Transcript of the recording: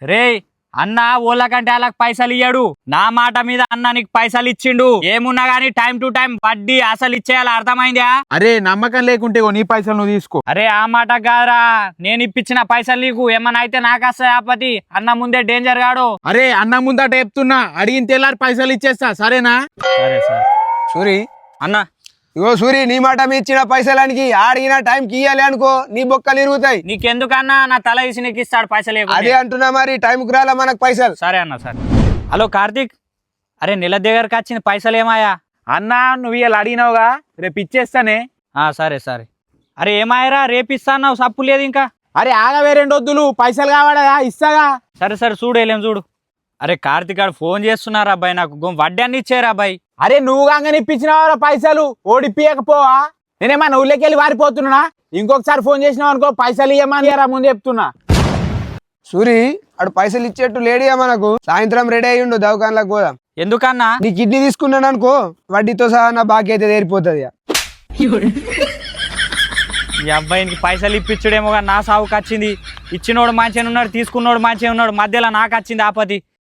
రే అన్న ఓళ్ళకంటే వాళ్ళకి పైసలు ఇయ్యాడు. నా మాట మీద అన్న నీకు పైసలు ఇచ్చిండు. ఏమున్నా గానీ టైం టు టైం వడ్డీ అసలు ఇచ్చేయాలి, అర్థమైందా? అరే నమ్మకం లేకుంటే నీ పైసలు నువ్వు తీసుకో. అరే ఆ మాట కాదురా, నేను ఇప్పించిన పైసలు నీకు ఏమన్నా అయితే నాకు వస్తాయి ఆపతి. అన్న ముందే డేంజర్ గాడు. అరే అన్న ముందట చెప్తున్నా, అడిగిన తెల్లారి పైసలు ఇచ్చేస్తా, సరేనా? సరే సరే సూరి అన్న. ఇగో సూరి, నీ మాట మీ ఇచ్చిన పైసలానికి ఆడిగిన టైంకి ఇయ్యాలి అనుకో, నీ బొక్కలు ఇరుగుతాయి. నీకెందుకన్నా నా తల వేసి నీకు ఇస్తాడు పైసలు లేకుంటే. అదే అంటున్నా, మరి టైంకి రాలా మనకు పైసలు. సరే అన్న సరే. హలో కార్తీక్, అరే నెల దగ్గరకు వచ్చిన పైసలు ఏమాయా? అన్న నువ్వు ఇలా అడిగినావుగా, రేపు ఇచ్చేస్తానే. సరే సరే. అరే ఏమాయరా, రేపు ఇస్తా అన్నావు, సప్పు లేదు ఇంకా. అరే ఆగవే రెండొద్దులు, పైసలు కావాడా, ఇస్తాగా. సరే సరే చూడు, వెళ్ళేం చూడు. అరే కార్తీక్ గారు ఫోన్ చేస్తున్నారు అబ్బాయి, నాకు వడ్డీ అన్ని ఇచ్చారు అబ్బాయి. అరే నువ్వు కాగానే ఇప్పించినావు పైసలు, ఓడిపియకపోవా? నేనేమన్నా ఊళ్ళకెళ్ళి వారిపోతున్నా? ఇంకొకసారి ఫోన్ చేసినావు అనుకో, పైసలు ఇవ్వమని ముందు చెప్తున్నా. సూరి, అడు పైసలు ఇచ్చేట్టు లేడియా మనకు. సాయంత్రం రెడీ అయ్యి ఉండు, దవాఖానలకు పోదాం. ఎందుకన్నా? నీ కిడ్నీ తీసుకున్నాను అనుకో, వడ్డీతో సహా నా బాకీ అయితే తీరిపోతుంది. ఈ అబ్బాయికి పైసలు ఇప్పించడేమో నా సావుకు వచ్చింది. ఇచ్చినోడు మంచిగా ఉన్నాడు, తీసుకున్నోడు మంచిగా ఉన్నాడు, మధ్యలో నాకు వచ్చింది ఆపతి.